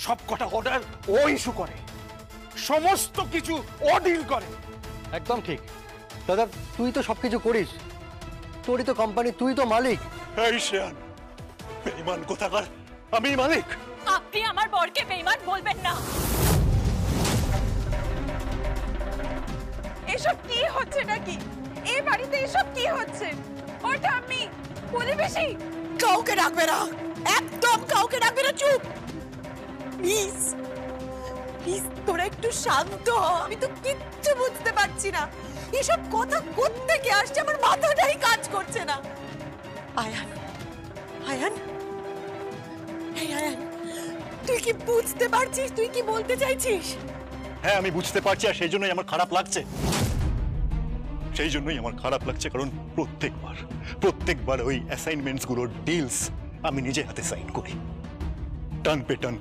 সব কটা অর্ডার ও ইস্যু করে, সমস্ত কিছু ও ডিল করে। একদম ঠিক দাদা, তুই তো সবকিছু করিস, তোরই তো কোম্পানি, তুই তো মালিক। এই শ্রেয়ান, বেঈমান কোথাকার, আমি মালিক। আপনি আমার বরকে বেঈমান বলবেন না। এসব কি হচ্ছে নাকি? এই বাড়িতে এসব কি হচ্ছে? ওর ঠাম্মি প্রতিবেশী কাউকে ডাকবে না, একদম কাউকে ডাকবে না। চুপ প্লিজ প্লিজ, তোরা একটু শান্ত হ। আমি তো কিচ্ছু বুঝতে পারছি না, এসব কথা কোত্থেকে আসছে, আমার মাথাটাই কাজ করছে না। আয়ান, আয়ান, এই আয়ান, তুই কি বুঝতে পারছিস? তুই কি বলতে চাইছিস? হ্যাঁ, আমি বুঝতে পারছি, আর সেই জন্যই আমার খারাপ লাগছে। সেই জন্যই আমার খারাপ লাগছে, কারণ প্রত্যেকবার ওই অ্যাসাইনমেন্টস গুলোর ডিলস আমি নিজে হাতে সাইন করি, টান পে টান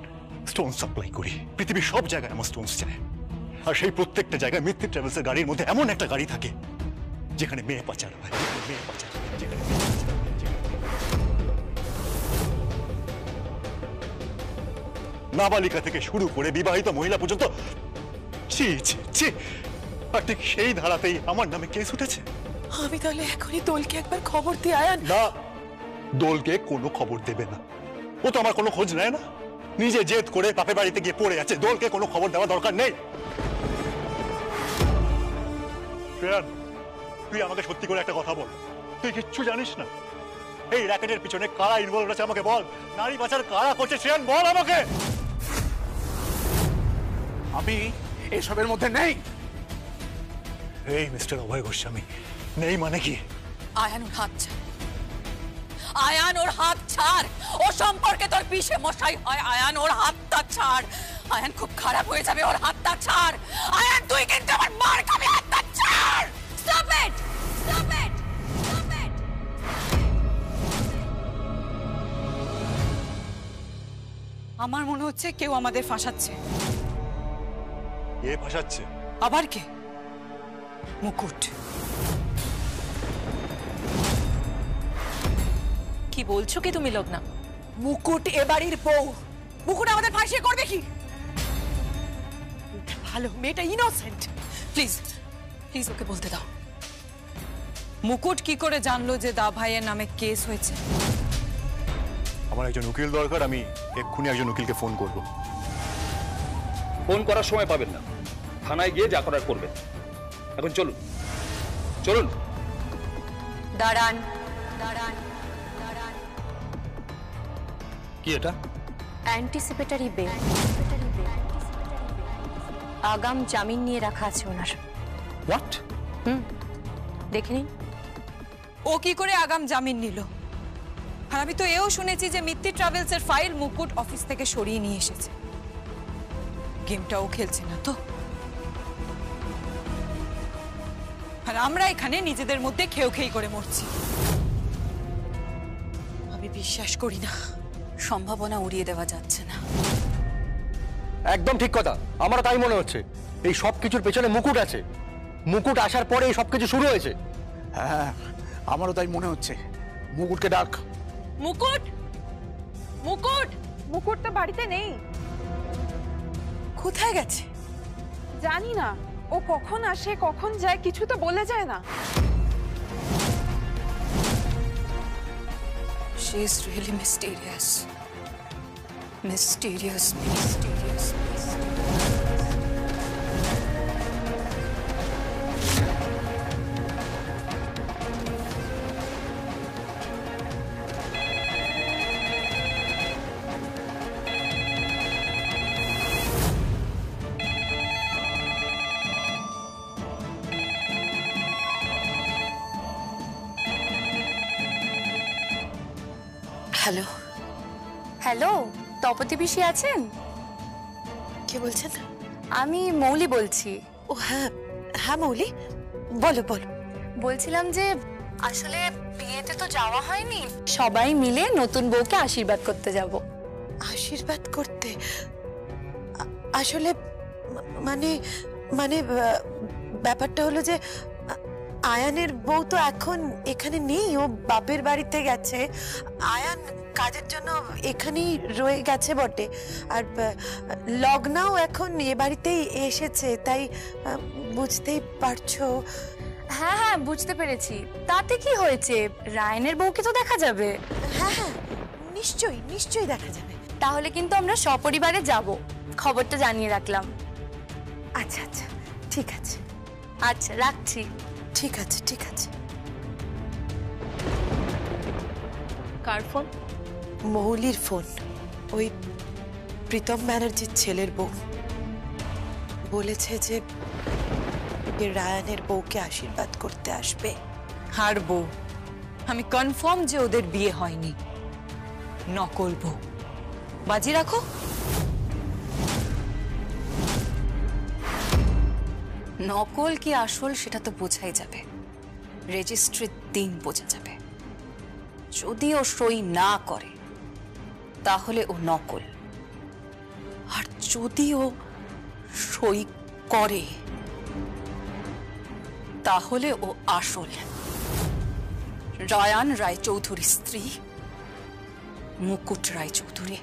স্টোন সাপ্লাই করি। পৃথিবীর সব জায়গায় আমার স্টোনস যায়, আর সেই প্রত্যেকটা জায়গায় মিত্তি ট্রাভেলসের গাড়ির মধ্যে এমন একটা গাড়ি থাকে যেখানে মেয়ে পাচার হয়, মেয়ে পাচার, যেখানে নাবালিকা থেকে শুরু করে বিবাহিত মহিলা পর্যন্ত। ছি ছি ছি, আর ঠিক সেই ধারাতেই আমার নামে কেস উঠেছে। আমি তাহলে এখনই দোলকে একবার খবর দিই। আয়ান না, দোলকে কোনো খবর দেবে না, ও তো আমার কোনো খোঁজ নেয় না, নিজে জেদ করে বাপের বাড়িতে গিয়ে পড়ে আছে। দোলকে কোনো খবর দেওয়া দরকার নেই। শ্রেয়ান, তুই আমাকে সত্যি করে একটা কথা বল, তুই কিচ্ছু জানিস না এই র্যাকেটের পিছনে কারা ইনভলভ আছে? আমাকে বল, নারী পাচার কারা করছে? শ্রেয়ান বল আমাকে। আমি এসবের মধ্যে নেই। এই মিস্টার অভয় গোস্বামী, নেই মানে কি? আয়ান ওর হাত ছাড়, আয়ান ওর হাত ছাড়। ও সম্পর্কে তোর পিছে মশাই হয়। আয়ান ওর হাতটা ছাড়। আয়ান খুব খারাপ হয়ে যাবে, ওর হাতটা ছাড়। আয়ান তুই কিন্তু আমার মার খাবি, হাতটা ছাড়। Stop it, stop it, stop it. আমার মনে হচ্ছে কেউ আমাদের ফাঁসাচ্ছে। কে ফাঁসাচ্ছে? আবার কে? মুকুট। কি বলছো কি তুমি লগ্না? মুকুট এ বাড়ির বউ, মুকুট আমাদের ফাঁসিয়ে করবে কি? ভালো মেয়েটা ইনোসেন্ট। প্লিজ প্লিজ ওকে বলতে দাও। মুকুট কি করে জানলো যে দা ভাইয়ের নামে কেস হয়েছে? আমার একজন উকিল দরকার, আমি এক্ষুনি একজন উকিলকে ফোন করব। ফোন করার সময় পাবেন না, থানায় গিয়ে যা করার করবেন। এখন চলুন চলুন। দাঁড়ান দাঁড়ান দাঁড়ান। কি এটা? অ্যান্টিসিপেটরি বেল, আগাম জামিন নিয়ে রাখা আছে ওনার। হোয়াট? দেখে নিন। ও কি করে আগাম জামিন নিল? আর আমি তো এও শুনেছি যে মিত্তি ট্রাভেলস এর ফাইল মুকুট অফিস থেকে সরিয়ে নিয়ে এসেছে। গেমটাও খেলছে না তো? আর আমরা এখানে নিজেদের মধ্যে খেয়ে করে মরছি। আমি বিশ্বাস করি না, সম্ভাবনা উড়িয়ে দেওয়া যাচ্ছে না। একদম ঠিক কথা, আমার তাই মনে হচ্ছে। এই সব কিছুর পেছনে মুকুট আছে। মুকুট আসার পরে এই সবকিছু শুরু হয়েছে। হ্যাঁ, আমারও তাই মনে হচ্ছে। মুকুটকে ডাক। মুকুট, মুকুট, মুকুট তো বাড়িতে নেই। কোথায় গেছে? জানি না, ও কখন আসে কখন যায় কিছু তো বলে যায় না। She is really mysterious. Mysterious, mysterious, mysterious. Hello hello, Tapati পিসি আছেন? কে বলছেন? আমি মৌলি বলছি। ও হ্যাঁ হ্যাঁ মৌলি, বলো বলো। বলছিলাম যে আসলে বিয়েতে তো যাওয়া হয়নি, সবাই মিলে নতুন বউকে আশীর্বাদ করতে যাব। আশীর্বাদ করতে? আসলে মানে মানে ব্যাপারটা হলো যে আয়ানের বউ তো এখন এখানে নেই, ও বাপের বাড়িতে গেছে। আয়ান কাজের জন্য এখানেই রয়ে গেছে বটে, আর লগ্নাও এখন এ বাড়িতেই এসেছে, তাই বুঝতেই পারছো। হ্যাঁ হ্যাঁ, বুঝতে পেরেছি। তাতে কি হয়েছে, রায়ানের বউকে তো দেখা যাবে। হ্যাঁ হ্যাঁ, নিশ্চয়ই নিশ্চয়ই দেখা যাবে। তাহলে কিন্তু আমরা সপরিবারে যাব, খবরটা জানিয়ে রাখলাম। আচ্ছা আচ্ছা, ঠিক আছে। আচ্ছা, রাখছি। ঠিক আছে ঠিক আছে। কার ফোন? মৌলির ফোন, ওই প্রীতম ব্যানার্জির ছেলের বউ। বলেছে যে রায়ানের বউকে আশীর্বাদ করতে আসবে। আর বউ, আমি কনফার্ম যে ওদের বিয়ে হয়নি, নকল বউ। বাজি রাখো। নকল কি আসল সেটা তো বোঝাই যাবে, রেজিস্ট্রির দিন বোঝা যাবে। যদি ও সই না করে তাহলে ও নকল, আর যদি ও সই করে তাহলে ও আসল। রায়ান রায়চৌধুরীর স্ত্রী মুকুট রায়চৌধুরী।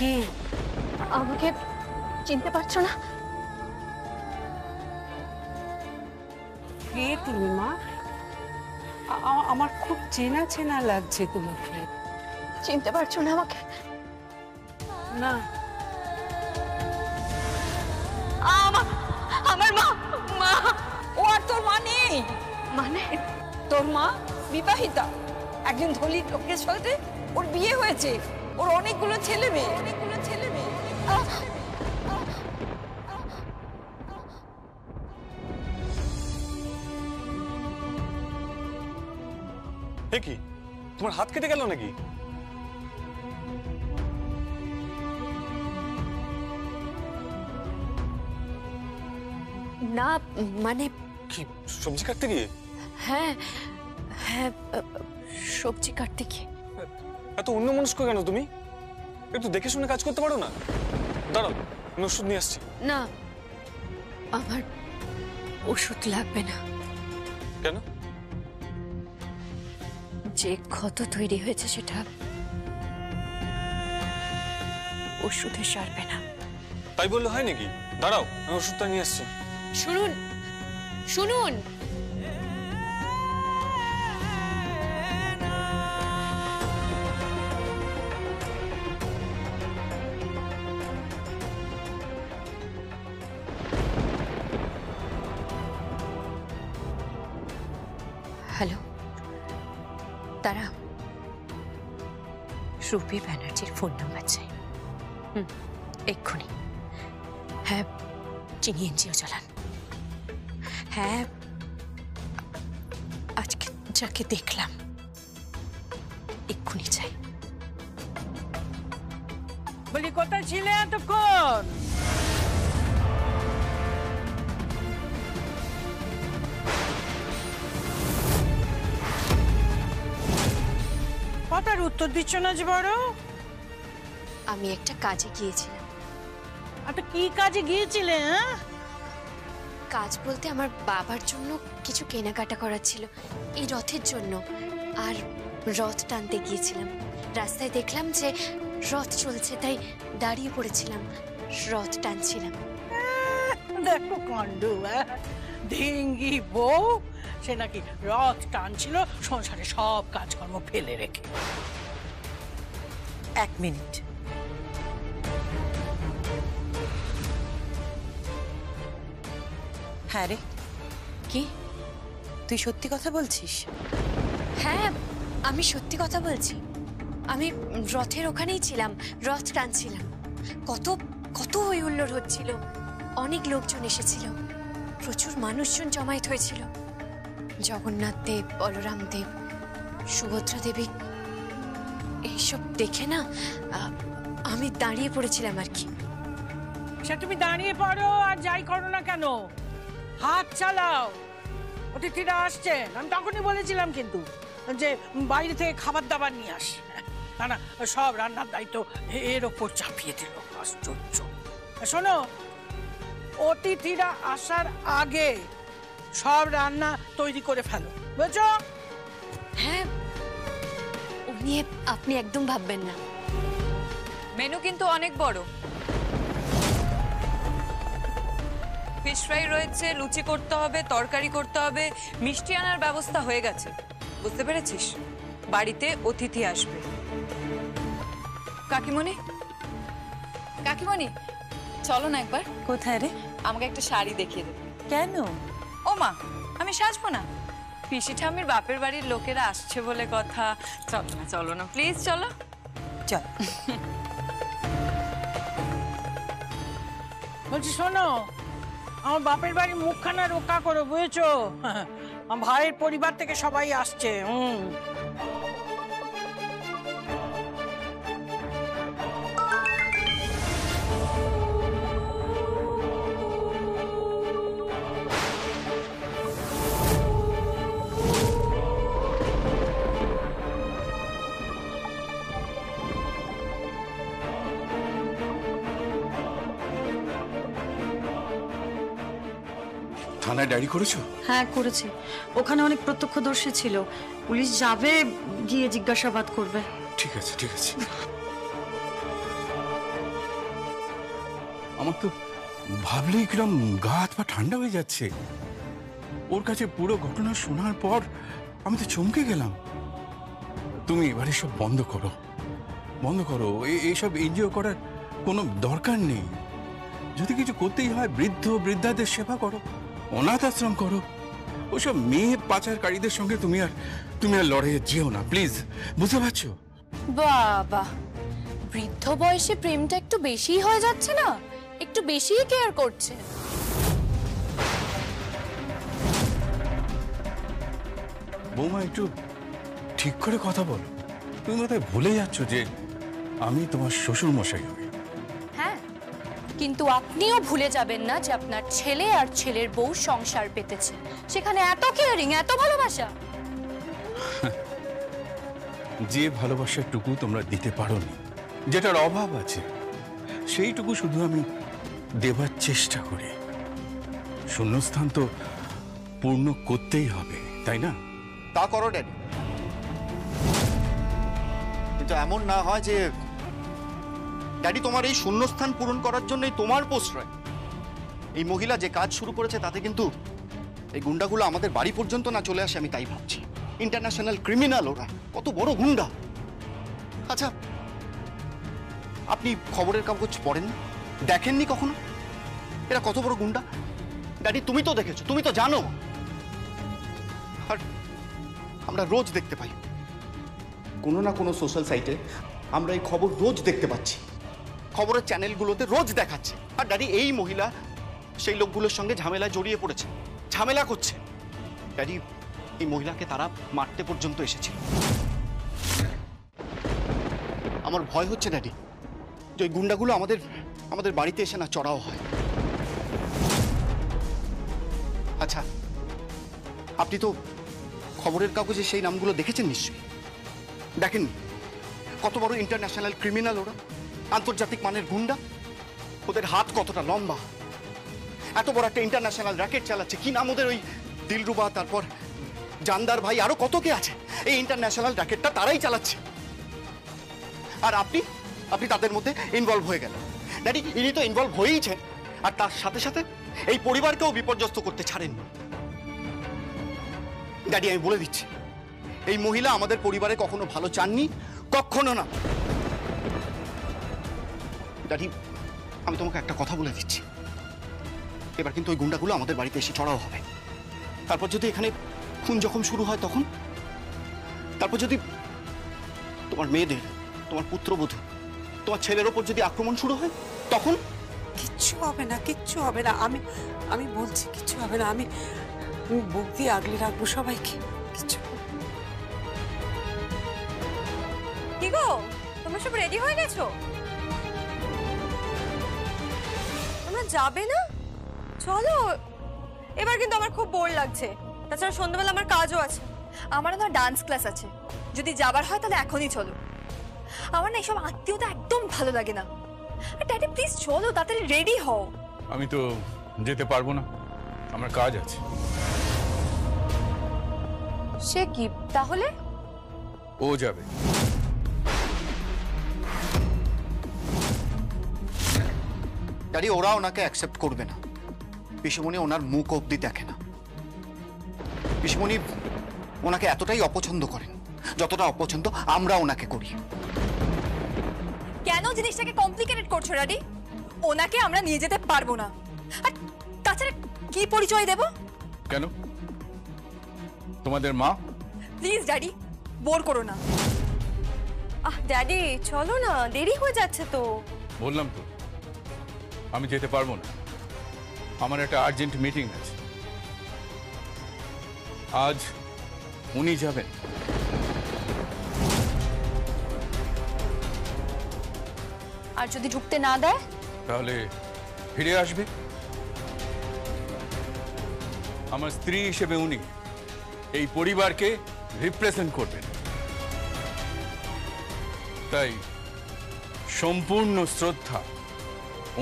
কি আমাকে চিনতে পারছো না? কে তুমি মা? আমার খুব চেনা চেনা লাগছে তোমাকে। চিনতে পারছো না আমাকে? না, আমার মা। মা, ও আর তোর মা নেই। মানে তোর মা বিবাহিতা, একজন ধনী লোকের সাথে ওর বিয়ে হয়েছে। ওর অনেকগুলো ছেলে মেয়ে। এ কি, তোমার হাত কেটে গেল নাকি? না, মানে কি সবজি কাটতে গিয়ে? হ্যাঁ হ্যাঁ, সবজি কাটতে গিয়ে। এত অন্যমনস্ক কেন তুমি? একটু দেখে শুনে কাজ করতে পারো না? দাঁড়াও, আমি ওষুধ নিয়ে আসছি। না, আমার ওষুধ লাগবে না। কেন? যে ক্ষত তৈরি হয়েছে সেটা ওষুধে সারবে না। তাই বললে হয় নাকি? দাঁড়াও, আমি ওষুধটা নিয়ে আসছি। শুনুন শুনুন, হ্যালো, তারা রূপী ব্যানার্জির ফোন নাম্বার চাই। এক্ষুনি। হ্যাঁ, চিনি এনজিও চালান। হ্যাঁ, আজকে যাকে দেখলাম এক্ষুনি চাই। বলি কোথায় ছিলে এতক্ষণ? কথার উত্তর দিচ্ছ না যে বড়। আমি একটা কাজে গিয়েছিলাম। আচ্ছা, কি কাজে গিয়েছিলে? হ্যাঁ, কাজ বলতে আমার বাবার জন্য কিছু কেনাকাটা করার ছিল, এই রথের জন্য। আর রথ টানতে গিয়েছিলাম। রাস্তায় দেখলাম যে রথ চলছে, তাই দাঁড়িয়ে পড়েছিলাম, রথ টানছিলাম। দেখো কাণ্ড। ঢিঙ্গি বউ, সে নাকি রথ টানছিল সংসারে সব কাজকর্ম ফেলে রেখে। এক মিনিট। হ্যাঁ রে, কি? তুই সত্যি কথা বলছিস? হ্যাঁ, আমি সত্যি কথা বলছি। আমি রথের ওখানেই ছিলাম, রথ টানছিলাম। কত কত হই হুল্লোড় হচ্ছিল, অনেক লোকজন এসেছিল, প্রচুর মানুষজন জমায়েত হয়েছিল। জগন্নাথ দেব, বলরাম দেব, সুভদ্রা দেবী, এইসব দেখে না আমি দাঁড়িয়ে পড়েছিলাম আর কি। সে তুমি দাঁড়িয়ে পড়ো আর যাই করো না কেন, হাত চালাও। অতিথিরা আসছেন, আমি তখনই বলেছিলাম কিন্তু যে বাইরে থেকে খাবার দাবার নিয়ে আস। না না, সব রান্নার দায়িত্ব এর ওপর চাপিয়ে দিল। আশ্চর্য। শোনো, অতিথিরা আসার আগে সব রান্না তৈরি করে ফেলো, বুঝছো? হ্যাঁ, ও নিয়ে আপনি একদম ভাববেন না। মেনু কিন্তু অনেক বড়। ফিশ ফ্রাই রয়েছে, লুচি করতে হবে, তরকারি করতে হবে, মিষ্টি আনার ব্যবস্থা হয়ে গেছে। বুঝতে পেরেছিস? বাড়িতে অতিথি আসবে। কাকিমণি, কাকিমণি, চলো না একবার। কোথায় রে? আমাকে একটা শাড়ি দেখিয়ে দে। কেন? ও মা, আমি সাজবো না? পিসি ঠাম্মির বাপের বাড়ির লোকেরা আসছে বলে কথা। চলো না প্লিজ, চলো। চল। বলছি শোনো, আমার বাপের বাড়ির মুখখানা রক্ষা করো, বুঝেছো? আমার ভাইয়ের পরিবার থেকে সবাই আসছে। থানায় ডায়েরি করেছো? হ্যাঁ করেছি, ওখানে অনেক প্রত্যক্ষদর্শী ছিল, পুলিশ যাবে, গিয়ে জিজ্ঞাসাবাদ করবে। ঠিক আছে ঠিক আছে। আমার তো ভাবলেই কিরম গা হাত পা ঠান্ডা হয়ে যাচ্ছে। ওর কাছে পুরো ঘটনা শোনার পর আমি তো চমকে গেলাম। তুমি এবারে সব বন্ধ করো, বন্ধ করো। এইসব এনজিও করার কোনো দরকার নেই। যদি কিছু করতেই হয় বৃদ্ধ বৃদ্ধাদের সেবা করো, অনাথ আশ্রম করো। ওসব মেয়ে পাচারকারীদের সঙ্গে তুমি আর লড়াইয়ে যেও না প্লিজ, বুঝতে পারছো? বাবা, বৃদ্ধ বয়সে প্রেমটা একটু বেশিই হয়ে যাচ্ছে না? একটু বেশিই কেয়ার করছে। বৌমা, একটু ঠিক করে কথা বলো। তুমি বোধহয় ভুলে যাচ্ছ যে আমি তোমার শ্বশুর মশাই হই। হ্যাঁ, কিন্তু আপনিও ভুলে যাবেন না যে আপনার ছেলে আর ছেলের বউ সংসার পেতেছে, সেখানে এত কেয়ারিং, এত ভালোবাসা। যে ভালোবাসাটুকু তোমরা দিতে পারোনি, যেটার অভাব আছে, সেইটুকু শুধু আমি দেবার চেষ্টা করি। শূন্যস্থান তো পূর্ণ করতেই হবে, তাই না? তা করো ড্যাডি, কিন্তু এমন না হয় যে ড্যাডি তোমার এই শূন্যস্থান পূরণ করার জন্যই তোমার প্রশ্রয়। এই মহিলা যে কাজ শুরু করেছে তাতে কিন্তু এই গুন্ডাগুলো আমাদের বাড়ি পর্যন্ত না চলে আসে, আমি তাই ভাবছি। ইন্টারন্যাশনাল ক্রিমিনাল ওরা, কত বড় গুন্ডা। আচ্ছা, আপনি খবরের কাগজ পড়েন, দেখেননি কখনো এরা কত বড় গুন্ডা? ড্যাডি তুমি তো দেখেছো, তুমি তো জানো। আর আমরা রোজ দেখতে পাই কোনো না কোনো সোশ্যাল সাইটে, আমরা এই খবর রোজ দেখতে পাচ্ছি, খবরের চ্যানেলগুলোতে রোজ দেখাচ্ছে। আর ড্যাডি এই মহিলা সেই লোকগুলোর সঙ্গে ঝামেলায় জড়িয়ে পড়েছে, ঝামেলা করছে। ড্যাডি এই মহিলাকে তারা মারতে পর্যন্ত এসেছিল। আমার ভয় হচ্ছে ড্যাডি যে ওই গুন্ডাগুলো আমাদের বাড়িতে এসে না চড়াও হয়। আচ্ছা, আপনি তো খবরের কাগজে সেই নামগুলো দেখেছেন নিশ্চয়ই, দেখেননি? কত বড় ইন্টারন্যাশনাল ক্রিমিনাল ওরা, আন্তর্জাতিক মানের গুন্ডা। ওদের হাত কতটা লম্বা, এত বড় একটা ইন্টারন্যাশনাল র্যাকেট চালাচ্ছে। কি নাম ওদের? ওই দিলরুবা, তারপর জানদার ভাই, আরো কত কে আছে। এই ইন্টারন্যাশনাল র্যাকেটটা তারাই চালাচ্ছে। আর আপনি তাদের মধ্যে ইনভলভ হয়ে গেলেন। ড্যাডি, ইনি তো ইনভলভ হয়েইছেন, আর তার সাথে সাথে এই পরিবারকেও বিপর্যস্ত করতে ছাড়েননি। ড্যাডি, আমি বলে দিচ্ছি, এই মহিলা আমাদের পরিবারে কখনো ভালো চাননি, কখনো না। ড্যাডি, আমি তোমাকে একটা কথা বলে দিচ্ছি, এবার কিন্তু ওই গুন্ডাগুলো আমাদের বাড়িতে এসে চড়াও হবে। তারপর যদি এখানে খুন যখন শুরু হয় তখন, তারপর যদি তোমার মেয়েদের তোমার পুত্রবধূ, তোমার ছেলের ওপর যদি আক্রমণ শুরু হয় তখন? কিচ্ছু হবে না, কিচ্ছু হবে না। আমি আমি বলছি কিচ্ছু হবে না। আমি বুক দিয়ে আগলে রাখবো সবাইকে। কিচ্ছু হবে না। কি গো, তোমরা সব রেডি হয়ে গেছো? তোমরা যাবে না? চলো। এবার কিন্তু আমার খুব বোর লাগছে। তাছাড়া সন্ধ্যাবেলা আমার কাজও আছে। আমারও না ডান্স ক্লাস আছে। যদি যাবার হয় তাহলে এখনই চলো। আমার না এইসব আত্মীয়তা একদম ভালো লাগে না। আর ড্যাডি প্লিজ চলো, তাড়াতাড়ি রেডি হও। আমি তো যেতে পারবো না, আমার কাজ আছে। সে কি তাহলে? ও যাবে। ড্যাডি, ওরা ওনাকে অ্যাকসেপ্ট করবে না। পিসিমণি ওনার মুখ অবধি দেখে না। পিসিমণি ওনাকে এতটাই অপছন্দ করেন যতটা অপছন্দ আমরা ওনাকে করি। কেন জিনিসটাকে কমপ্লিকেটেড করছো ড্যাডি? ওনাকে আমরা নিয়ে যেতে পারবো না। আর তাছাড়া কি পরিচয় দেব? কেন? তোমাদের মা? প্লিজ ড্যাডি, বোর করো না। ড্যাডি চলো না, দেরি হয়ে যাচ্ছে তো। বললাম তো আমি যেতে পারবো না, আমার একটা আর্জেন্ট মিটিং আছে। আজ উনি যাবেন। আর যদি ঢুকতে না দেয় তাহলে ফিরে আসবে। আমার স্ত্রী হিসেবে উনি এই পরিবারকে রিপ্রেজেন্ট করবেন, তাই সম্পূর্ণ শ্রদ্ধা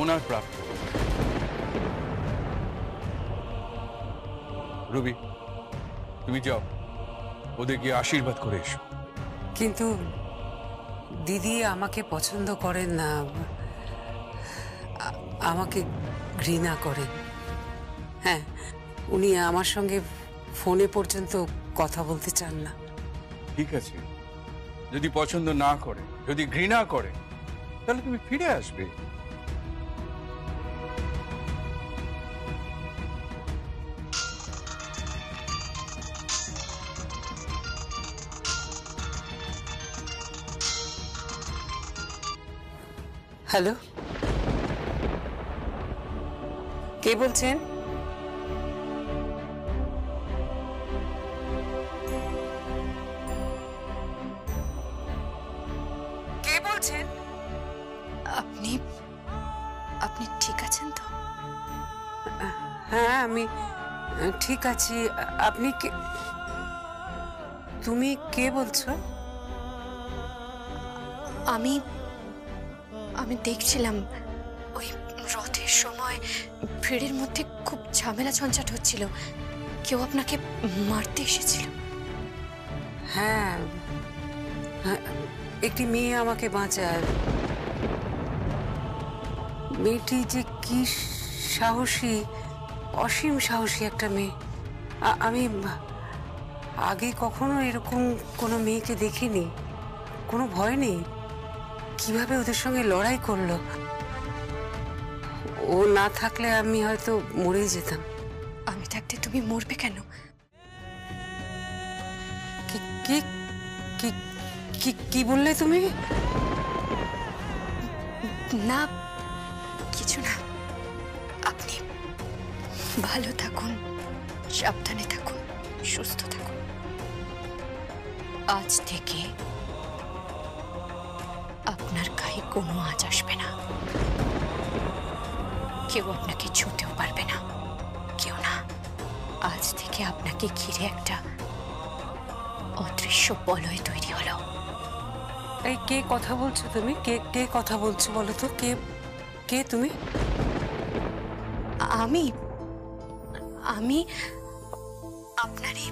ওনার প্রাপ্য। রুবি, তুমি যাও, ওদের গিয়ে আশীর্বাদ করে এসো। কিন্তু দিদি আমাকে পছন্দ করেন না, আমাকে ঘৃণা করেন। হ্যাঁ, উনি আমার সঙ্গে ফোনে পর্যন্ত কথা বলতে চান না। ঠিক আছে, যদি পছন্দ না করে, যদি ঘৃণা করে, তাহলে তুমি ফিরে আসবে। হ্যালো, কে বলছেন? কে বলছেন? আপনি আপনি ঠিক আছেন তো? হ্যাঁ, আমি ঠিক আছি। আপনি কে? তুমি কে বলছো? আমি আমি দেখছিলাম ওই রথের সময় ভিড়ের মধ্যে খুব ঝামেলা ঝঞ্ঝাট হচ্ছিল, কেউ আপনাকে মারতে এসেছিল। হ্যাঁ, একটি মেয়ে আমাকে বাঁচায়। মেয়েটি যে কি সাহসী, অসীম সাহসী একটা মেয়ে। আমি আগে কখনো এরকম কোনো মেয়েকে দেখিনি। কোনো ভয় নেই, কিভাবে ওদের সঙ্গে লড়াই করলো। ও না থাকলে আমি হয়তো মরেই যেতাম। আমি থাকতে তুমি মরবে কেন? কি কি কি কি বললে তুমি? না, কিছু না। আপনি ভালো থাকুন, সাবধানে থাকুন, সুস্থ থাকুন। আজ থেকে আপনার গায়ে কোনো আঁচ আসবে না, কেউ আপনাকে ছুঁতেও পারবে না, কেউ না। আজ থেকে আপনাকে ঘিরে একটা অদৃশ্য বলয় তৈরি হলো। এই কে কথা বলছো তুমি? কে কে কথা বলছো বলো তো? কে কে তুমি? আমি আমি আপনারই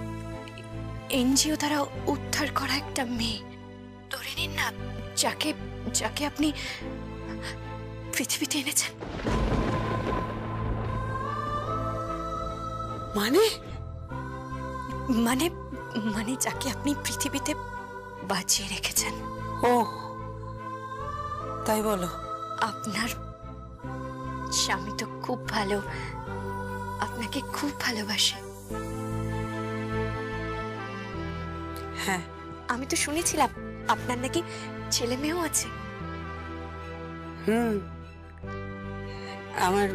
এনজিও দ্বারা উদ্ধার করা একটা মেয়ে। ধরে নিন না, যাকে যাকে আপনি পৃথিবীতে এনেছেন। মানে মানে মানে যাকে আপনি পৃথিবীতে বাঁচিয়ে রেখেছেন। ও তাই বলো? আপনার স্বামী তো খুব ভালো, আপনাকে খুব ভালোবাসে। হ্যাঁ, আমি তো শুনেছিলাম আপনার নাকি ছেলে মেয়েও আছে? আমার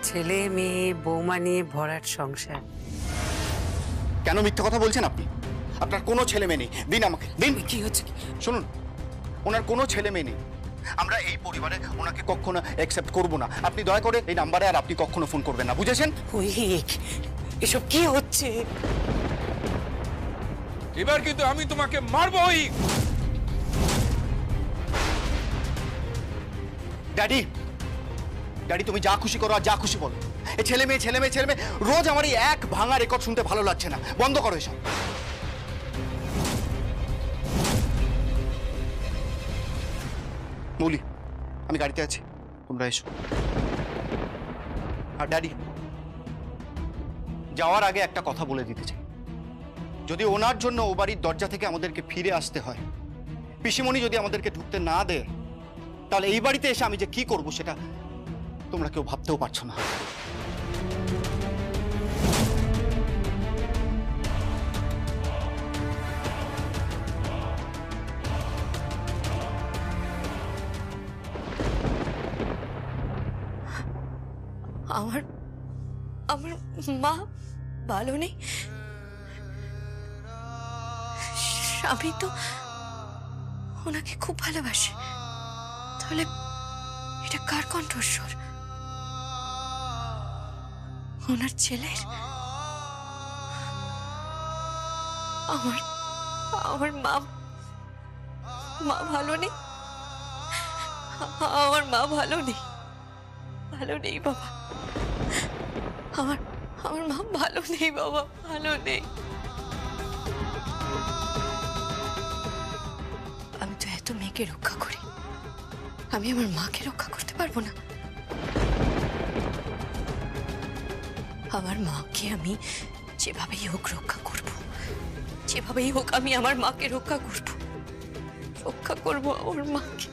ছেলে মেয়ে বৌমা নিয়ে ভরাট সংসার। কেন মিথ্যে কথা বলছেন আপনি? আপনার কোনো ছেলে মেয়ে নেই। দিন আমাকে, দিন। কি হচ্ছে? শুনুন, ওনার কোনো ছেলে মেয়ে নেই। আমরা এই পরিবারে ওনাকে কখনো অ্যাকসেপ্ট করব না। আপনি দয়া করে এই নাম্বারে আর আপনি কখনো ফোন করবেন না, বুঝেছেন? এসব কি হচ্ছে? এবার কিন্তু আমি তোমাকে মারবই। ড্যাডি, ড্যাডি তুমি যা খুশি করো আর যা খুশি বলো। এই ছেলে মেয়ে ছেলে মেয়ে ছেলে মেয়ে রোজ আমার এই এক ভাঙা রেকর্ড শুনতে ভালো লাগছে না। বন্ধ করো এসব। মৌলি, আমি গাড়িতে আছি, তোমরা এসো। আর ড্যাডি, যাওয়ার আগে একটা কথা বলে দিতে চাই। যদি ওনার জন্য ও বাড়ির দরজা থেকে আমাদেরকে ফিরে আসতে হয়, পিসিমণি যদি আমাদেরকে ঢুকতে না দেয়, তাহলে এই বাড়িতে এসে আমি যে কি করব সেটা তোমরা কেউ ভাবতেও পারছো না। আমার আমার মা ভালো নেই? স্বামী তো ওনাকে খুব ভালোবাসে, তাহলে এটা কার কণ্ঠস্বর? ওনার ছেলের? আমার আমার মা মা ভালো নেই? আমার মা ভালো নেই, ভালো নেই বাবা। আমার আমার মা ভালো নেই বাবা, ভালো নেই। আমি তো এত মেয়েকে রক্ষা করি, আমি আমার মাকে রক্ষা করতে পারবো না? আমার মাকে আমি যেভাবেই হোক রক্ষা করব, যেভাবেই হোক আমি আমার মাকে রক্ষা করব, রক্ষা করব আমার মাকে।